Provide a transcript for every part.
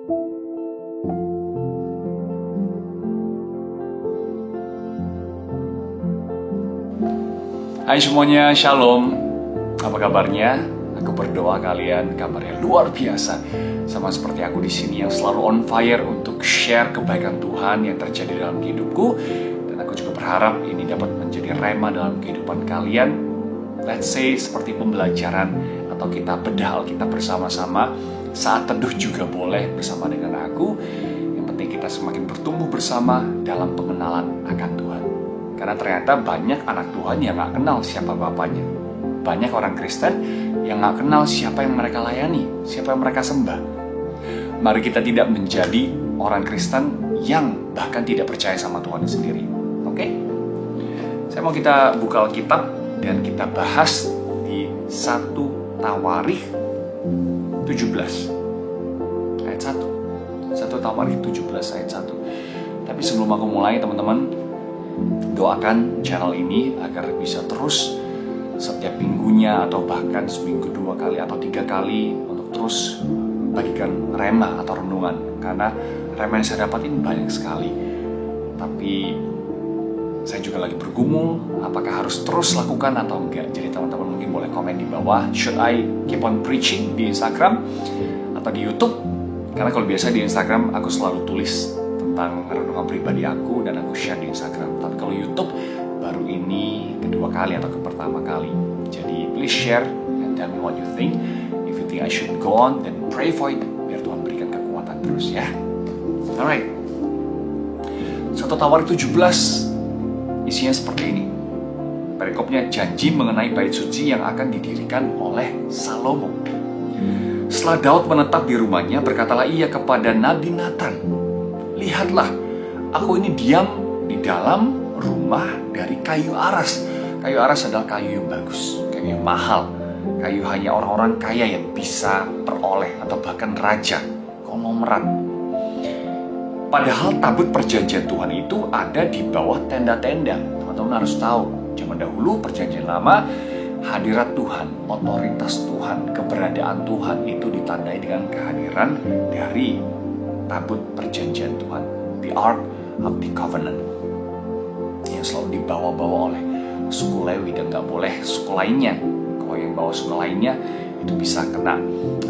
Hai semuanya, Shalom. Apa kabarnya? Aku berdoa kalian kabarnya luar biasa. Sama seperti aku di sini yang selalu on fire untuk share kebaikan Tuhan yang terjadi dalam hidupku. Dan aku juga berharap ini dapat menjadi rema dalam kehidupan kalian. Let's say seperti pembelajaran atau kita bedah Alkitab bersama-sama. Saat teduh juga boleh bersama dengan aku. Yang penting kita semakin bertumbuh bersama dalam pengenalan akan Tuhan. Karena ternyata banyak anak Tuhan yang gak kenal siapa bapaknya. Banyak orang Kristen yang gak kenal siapa yang mereka layani, siapa yang mereka sembah. Mari kita tidak menjadi orang Kristen yang bahkan tidak percaya sama Tuhan sendiri. Oke? Saya mau kita buka Alkitab dan kita bahas di 1 Tawarikh 17 ayat 1. 1 Tawarikh 17 ayat 1. Tapi sebelum aku mulai, teman-teman, doakan channel ini agar bisa terus setiap minggunya atau bahkan seminggu 2 kali atau 3 kali untuk terus bagikan rema atau renungan. Karena rema yang saya dapatin banyak sekali. Tapi saya juga lagi bergumul apakah harus terus lakukan atau enggak. Jadi teman-teman mungkin boleh komen di bawah, should I keep on preaching di Instagram atau di YouTube? Karena kalau biasa di Instagram aku selalu tulis tentang renungan pribadi aku dan aku share di Instagram. Tapi kalau YouTube baru ini kedua kali atau pertama kali. Jadi please share and tell me what you think. If you think I should go on, then pray for it biar Tuhan berikan kekuatan terus ya. Alright. 1 Tawarikh 17 isinya seperti ini. Perikopnya janji mengenai bait suci yang akan didirikan oleh Salomo. Setelah Daud menetap di rumahnya, berkatalah ia kepada Nabi Nathan, lihatlah, aku ini diam di dalam rumah dari kayu aras. Kayu aras adalah kayu yang bagus, kayu yang mahal. Kayu hanya orang-orang kaya yang bisa peroleh atau bahkan raja, konglomerat. Padahal tabut perjanjian Tuhan itu ada di bawah tenda-tenda. Teman-teman harus tahu, zaman dahulu perjanjian lama, hadirat Tuhan, otoritas Tuhan, keberadaan Tuhan itu ditandai dengan kehadiran dari tabut perjanjian Tuhan, the Ark of the Covenant, yang selalu dibawa-bawa oleh suku Lewi dan gak boleh suku lainnya. Kalau yang bawa suku lainnya itu bisa kena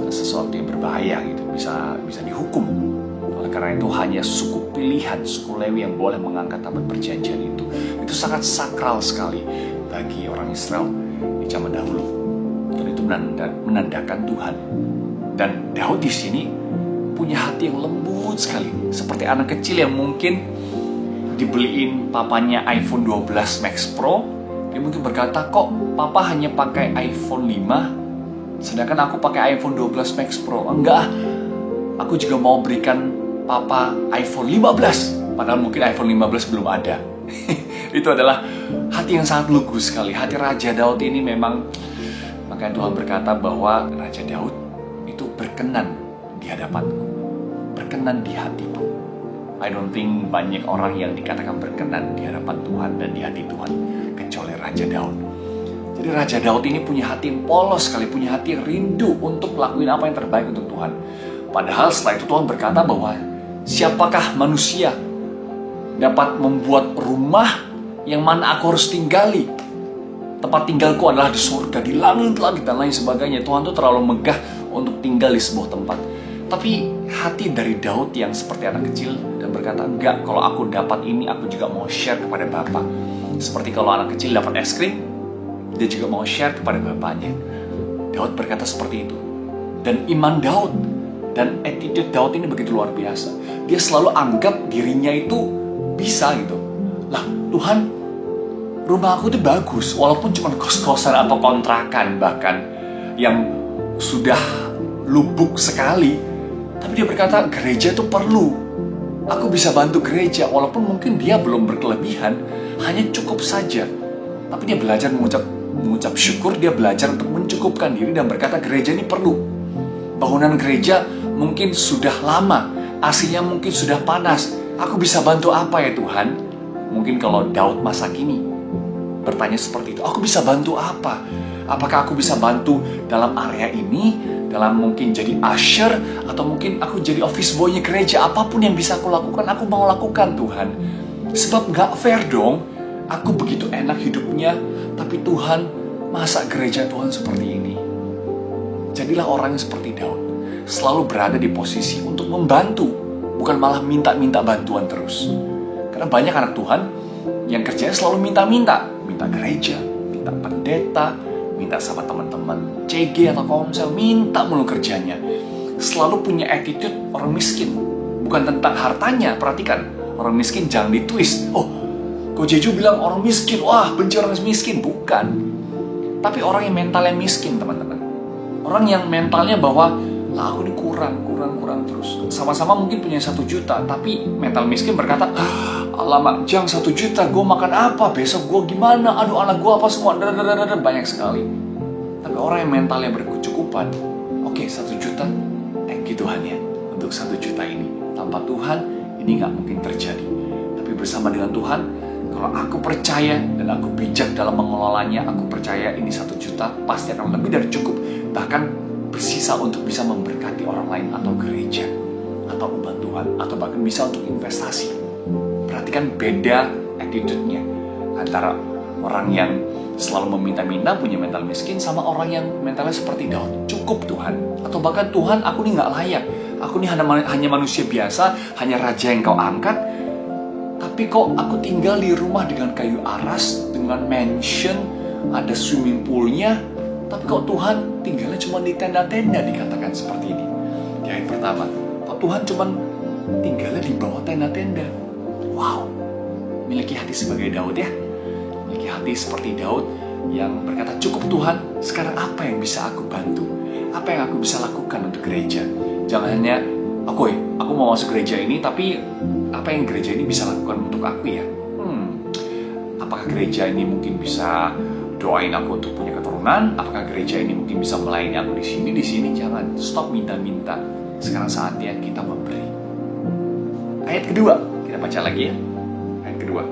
sesuatu yang berbahaya, gitu, bisa dihukum. Oleh karena itu hanya suku pilihan, suku Lewi yang boleh mengangkat tabut perjanjian itu. Itu sangat sakral sekali bagi orang Israel di zaman dahulu. Dan itu menandakan Tuhan. Dan Daud di sini punya hati yang lembut sekali, seperti anak kecil yang mungkin dibeliin papanya iPhone 12 Max Pro. Dia mungkin berkata, kok papa hanya pakai iPhone 5 sedangkan aku pakai iPhone 12 Max Pro. Enggak, aku juga mau berikan papa iPhone 15, padahal mungkin iPhone 15 belum ada. Itu adalah hati yang sangat lugu sekali. Hati Raja Daud ini memang, makanya Tuhan berkata bahwa Raja Daud itu berkenan di hadapanku, berkenan di hatiku. I don't think banyak orang yang dikatakan berkenan di hadapan Tuhan dan di hati Tuhan kecuali Raja Daud. Jadi Raja Daud ini punya hati yang polos sekali, punya hati yang rindu untuk lakuin apa yang terbaik untuk Tuhan. Padahal setelah itu Tuhan berkata bahwa siapakah manusia dapat membuat rumah yang mana aku harus tinggali? Tempat tinggalku adalah di surga, di langit-langit dan lain sebagainya. Tuhan itu terlalu megah untuk tinggal di sebuah tempat. Tapi hati dari Daud yang seperti anak kecil dan berkata, enggak, kalau aku dapat ini, aku juga mau share kepada Bapa. Seperti kalau anak kecil dapat es krim, dia juga mau share kepada bapaknya. Daud berkata seperti itu. Dan iman Daud dan attitude Daud ini begitu luar biasa. Dia selalu anggap dirinya itu bisa gitu. Lah, Tuhan, rumah aku itu bagus, walaupun cuma kos-kosan atau kontrakan bahkan yang sudah lubuk sekali. Tapi dia berkata, gereja itu perlu. Aku bisa bantu gereja, walaupun mungkin dia belum berkelebihan, hanya cukup saja. Tapi dia belajar mengucap syukur, dia belajar untuk mencukupkan diri dan berkata, gereja ini perlu. Bangunan gereja mungkin sudah lama, AC-nya mungkin sudah panas. Aku bisa bantu apa ya Tuhan? Mungkin kalau Daud masa kini bertanya seperti itu, aku bisa bantu apa? Apakah aku bisa bantu dalam area ini dalam mungkin jadi usher, atau mungkin aku jadi office boy-nya gereja. Apapun yang bisa aku lakukan, aku mau lakukan Tuhan. Sebab gak fair dong, aku begitu enak hidupnya, tapi Tuhan, masa gereja Tuhan seperti ini? Jadilah orang yang seperti Daud, selalu berada di posisi untuk membantu, bukan malah minta-minta bantuan terus. Karena banyak anak Tuhan yang kerjanya selalu minta-minta, minta gereja, minta pendeta, minta sama teman-teman CG atau komsel, minta mulu kerjanya. Selalu punya attitude orang miskin, bukan tentang hartanya. Perhatikan, orang miskin jangan ditwist. Oh, Ko Jeju bilang orang miskin, wah benci orang miskin. Bukan. Tapi orang yang mentalnya miskin, teman-teman. Orang yang mentalnya bahwa, lah aku ini kurang terus. Sama-sama mungkin punya 1 juta, tapi mental miskin berkata, alamak, Jang 1 juta, gue makan apa? Besok gue gimana? Aduh, anak gue apa semua? Banyak sekali. Tapi orang yang mentalnya berkecukupan, oke, 1 juta, thank you Tuhan ya, untuk 1 juta ini. Tanpa Tuhan, ini gak mungkin terjadi. Tapi bersama dengan Tuhan, kalau aku percaya dan aku bijak dalam mengelolanya, aku percaya ini 1 juta pasti akan lebih dari cukup. Bahkan bersisa untuk bisa memberkati orang lain atau gereja, atau umat Tuhan, atau bahkan bisa untuk investasi. Perhatikan beda attitude-nya antara orang yang selalu meminta-minta, punya mental miskin, sama orang yang mentalnya seperti Daud. Cukup Tuhan. Atau bahkan Tuhan, aku ini gak layak. Aku ini hanya manusia biasa, hanya raja yang kau angkat. Tapi kok aku tinggal di rumah dengan kayu aras, dengan mansion, ada swimming poolnya. Tapi kok Tuhan tinggalnya cuma di tenda-tenda, dikatakan seperti ini. Di ayat pertama, kok Tuhan cuma tinggalnya di bawah tenda-tenda. Wow, miliki hati sebagai Daud ya. Miliki hati seperti Daud yang berkata, cukup Tuhan, sekarang apa yang bisa aku bantu? Apa yang aku bisa lakukan untuk gereja? Jangan hanya, aku mau masuk gereja ini, tapi apa yang gereja ini bisa lakukan untuk aku ya? Apakah gereja ini mungkin bisa doain aku untuk punya keturunan? Apakah gereja ini mungkin bisa melayani aku di sini? Jangan, stop minta-minta. Sekarang saatnya kita memberi. Ayat kedua, kita baca lagi ya. Ayat kedua.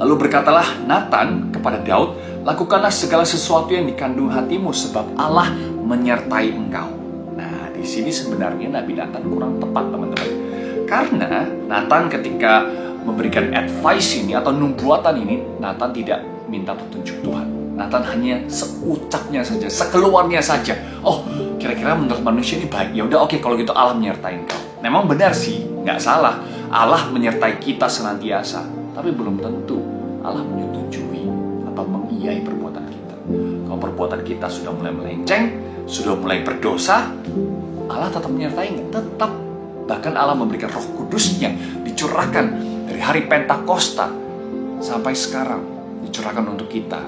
Lalu berkatalah Nathan kepada Daud, lakukanlah segala sesuatu yang dikandung hatimu, sebab Allah menyertai engkau. Nah, di sini sebenarnya Nabi Nathan kurang tepat, teman-teman. Karena Nathan ketika memberikan advice ini atau nubuatan ini, Nathan tidak minta petunjuk Tuhan. Nathan hanya seucapnya saja, sekeluarnya saja. Oh, kira-kira menurut manusia ini baik. Ya udah, oke, kalau gitu Allah menyertai engkau. Memang benar sih, nggak salah. Allah menyertai kita senantiasa. Tapi belum tentu Allah menyetujui atau mengiyai perbuatan kita. Kalau perbuatan kita sudah mulai melenceng, sudah mulai berdosa, Allah tetap menyertai nggak? Tetap. Bahkan Allah memberikan Roh Kudusnya, dicurahkan dari hari Pentakosta sampai sekarang, dicurahkan untuk kita.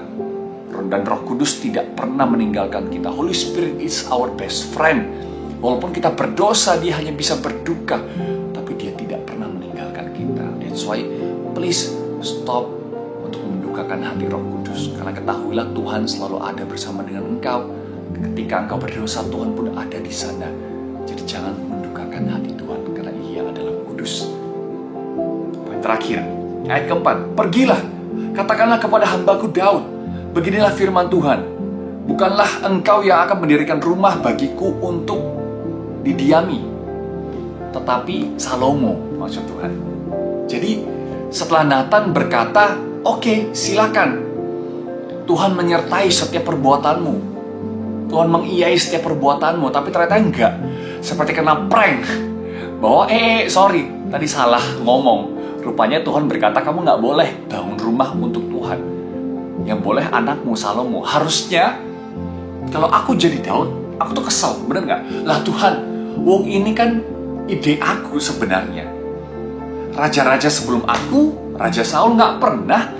Dan Roh Kudus tidak pernah meninggalkan kita. Holy Spirit is our best friend. Walaupun kita berdosa, dia hanya bisa berduka, tapi dia tidak pernah meninggalkan kita. That's why, please stop untuk mendukakan hati Roh Kudus. Karena ketahuilah Tuhan selalu ada bersama dengan engkau. Ketika engkau berdosa, Tuhan pun ada di sana. Jadi jangan mendukakan hati Tuhan, karena Ia adalah kudus. Poin terakhir, ayat keempat. Pergilah, katakanlah kepada hambaku Daud, beginilah firman Tuhan, bukanlah engkau yang akan mendirikan rumah bagiku untuk didiami, tetapi Salomo, maksud Tuhan. Jadi setelah Nathan berkata, oke, silakan, Tuhan menyertai setiap perbuatanmu, Tuhan mengiyai setiap perbuatanmu, tapi ternyata enggak. Seperti kena prank, bahwa sorry, tadi salah ngomong. Rupanya Tuhan berkata, kamu gak boleh bangun rumah untuk Tuhan. Yang boleh anakmu Salomo. Harusnya kalau aku jadi Daud, aku tuh kesel, bener gak? Lah Tuhan, wong ini kan ide aku sebenarnya. Raja-raja sebelum aku, Raja Saul gak pernah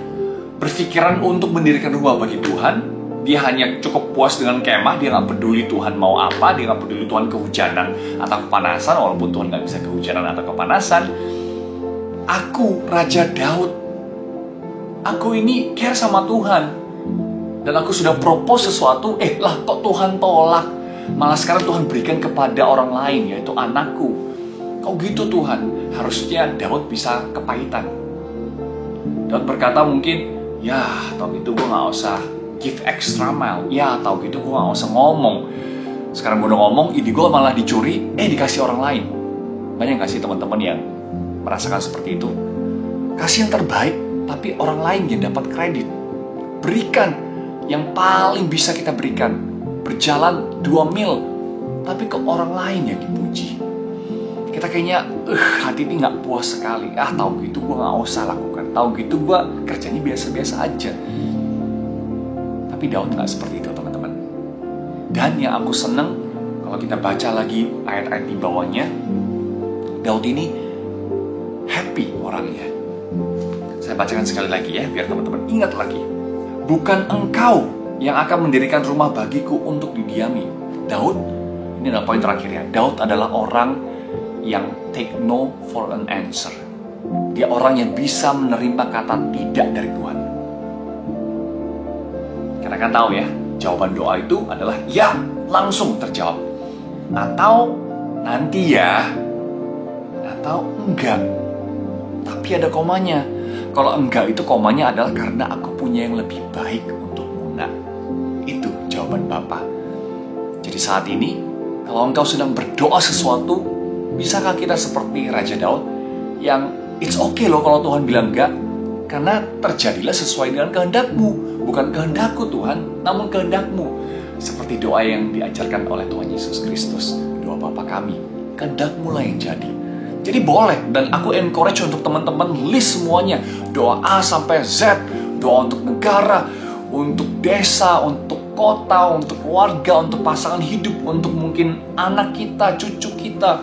berpikiran untuk mendirikan rumah bagi Tuhan. Dia hanya cukup puas dengan kemah, dia gak peduli Tuhan mau apa, dia gak peduli Tuhan kehujanan atau kepanasan, walaupun Tuhan gak bisa kehujanan atau kepanasan. Aku, Raja Daud, aku ini care sama Tuhan. Dan aku sudah propose sesuatu, lah kok Tuhan tolak. Malah sekarang Tuhan berikan kepada orang lain, yaitu anakku. Kok gitu Tuhan? Harusnya Daud bisa kepahitan. Daud berkata mungkin, ya tau gitu gue gak usah give extra mile. Ya tau gitu gue gak usah ngomong. Sekarang gue udah ngomong, ide gue malah dicuri, dikasih orang lain. Banyak gak sih teman-teman yang merasakan seperti itu? Kasih yang terbaik, tapi orang lain yang dapat kredit. Berikan yang paling bisa kita berikan. Berjalan 2 mil, tapi ke orang lain yang dipuji. Kita kayaknya, hati ini gak puas sekali. Tahu gitu gue gak usah lakukan. Tahu gitu gue kerjanya biasa-biasa aja. Tapi Daud gak seperti itu, teman-teman. Dan yang aku seneng, kalau kita baca lagi ayat-ayat di bawahnya, Daud ini happy orangnya. Saya bacakan sekali lagi ya, biar teman-teman ingat lagi. Bukan engkau yang akan mendirikan rumah bagiku untuk didiami. Daud, ini adalah poin terakhir ya. Daud adalah orang yang take no for an answer. Dia orang yang bisa menerima kata tidak dari Tuhan. Karena kan tahu ya, jawaban doa itu adalah ya, langsung terjawab. Atau nanti ya, atau enggak. Tapi ada komanya. Kalau enggak itu komanya adalah karena aku punya yang lebih baik untukmu. Nah, itu jawaban Bapa. Jadi saat ini, kalau engkau sedang berdoa sesuatu, bisakah kita seperti Raja Daud yang it's okay loh kalau Tuhan bilang enggak, karena terjadilah sesuai dengan kehendakmu, bukan kehendakku Tuhan, namun kehendakmu. Seperti doa yang diajarkan oleh Tuhan Yesus Kristus, doa Bapa kami, kehendakmu lah yang jadi. Jadi boleh, dan aku encourage untuk teman-teman list semuanya. Doa A sampai Z, doa untuk negara, untuk desa, untuk kota, untuk keluarga, untuk pasangan hidup, untuk mungkin anak kita, cucu kita.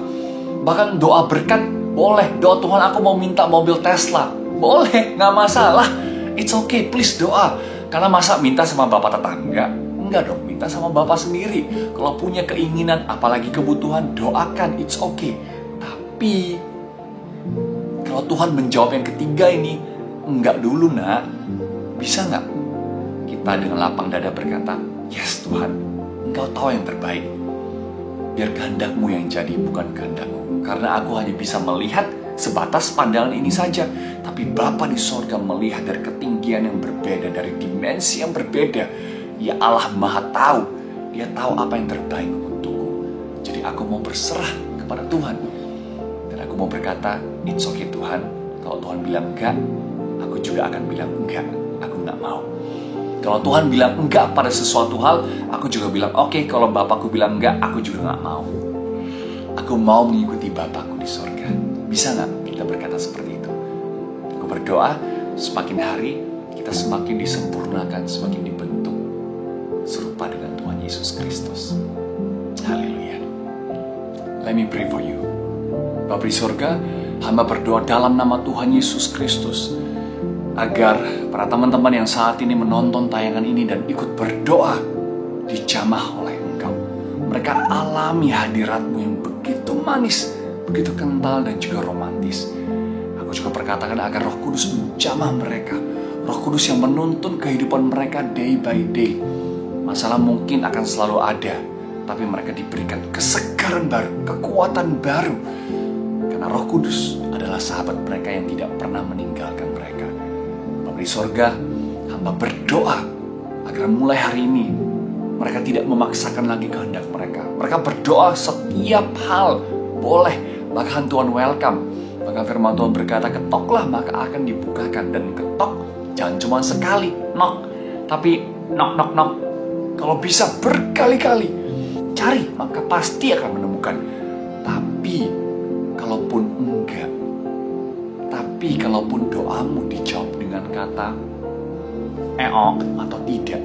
Bahkan doa berkat, boleh. Doa Tuhan aku mau minta mobil Tesla. Boleh, gak masalah. It's okay, please doa. Karena masa minta sama bapak tetangga? Enggak dong, minta sama bapak sendiri. Kalau punya keinginan, apalagi kebutuhan, doakan, it's okay. Tapi kalau Tuhan menjawab yang ketiga ini, enggak dulu nak, bisa nggak kita dengan lapang dada berkata, yes Tuhan, Engkau tahu yang terbaik. Biar kehendakmu yang jadi, bukan kehendakku. Karena aku hanya bisa melihat sebatas pandangan ini saja. Tapi Bapa di sorga melihat dari ketinggian yang berbeda, dari dimensi yang berbeda. Ya Allah Maha tahu, Dia tahu apa yang terbaik untukku. Jadi aku mau berserah kepada Tuhan. Aku mau berkata, it's okay Tuhan. Kalau Tuhan bilang enggak, aku juga akan bilang enggak. Aku enggak mau. Kalau Tuhan bilang enggak pada sesuatu hal, aku juga bilang oke. Kalau Bapakku bilang enggak, aku juga enggak mau. Aku mau mengikuti Bapakku di surga. Bisa enggak kita berkata seperti itu? Aku berdoa, semakin hari kita semakin disempurnakan, semakin dibentuk serupa dengan Tuhan Yesus Kristus. Haleluya. Let me pray for you. Bapa di surga, hamba berdoa dalam nama Tuhan Yesus Kristus, agar para teman-teman yang saat ini menonton tayangan ini dan ikut berdoa, dijamah oleh Engkau. Mereka alami hadirat-Mu yang begitu manis, begitu kental dan juga romantis. Aku juga perkatakan agar Roh Kudus menjamah mereka. Roh Kudus yang menuntun kehidupan mereka day by day. Masalah mungkin akan selalu ada, tapi mereka diberikan kesegaran baru, kekuatan baru. Karena Roh Kudus adalah sahabat mereka yang tidak pernah meninggalkan mereka. Bapa di sorga, hamba berdoa agar mulai hari ini mereka tidak memaksakan lagi kehendak mereka. Mereka berdoa setiap hal boleh, bahkan Tuhan welcome. Maka firman Tuhan berkata, ketoklah maka akan dibukakan. Dan ketok jangan cuma sekali, knock, tapi knock, knock, knock. Kalau bisa berkali-kali, cari maka pasti akan menemukan. Tapi kalaupun enggak, tapi kalaupun doamu dijawab dengan kata atau tidak,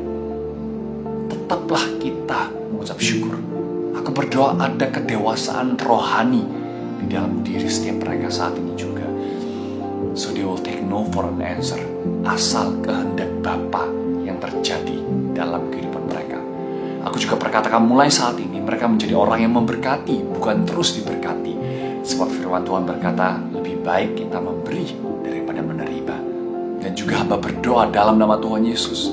tetaplah kita mengucap syukur. Aku berdoa ada kedewasaan rohani di dalam diri setiap mereka saat ini juga. So they will take no for an answer, asal kehendak Bapa yang terjadi dalam kehidupan mereka. Aku juga perkatakan mulai saat ini mereka menjadi orang yang memberkati, bukan terus diberkati. Sebab firman Tuhan berkata, lebih baik kita memberi daripada menerima. Dan juga hamba berdoa dalam nama Tuhan Yesus,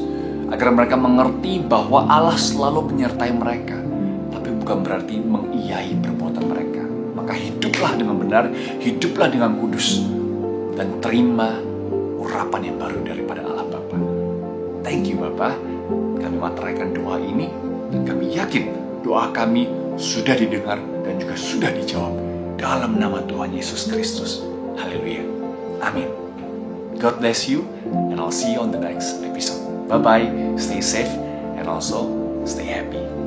agar mereka mengerti bahwa Allah selalu menyertai mereka, tapi bukan berarti mengiyai perbuatan mereka. Maka hiduplah dengan benar, hiduplah dengan kudus, dan terima urapan yang baru daripada Allah Bapa. Thank you Bapa, kami materaikan doa ini, dan kami yakin doa kami sudah didengar dan juga sudah dijawab dalam nama Tuhan Yesus Kristus. Haleluya. Amin. God bless you, and I'll see you on the next episode. Bye-bye. Stay safe and also stay happy.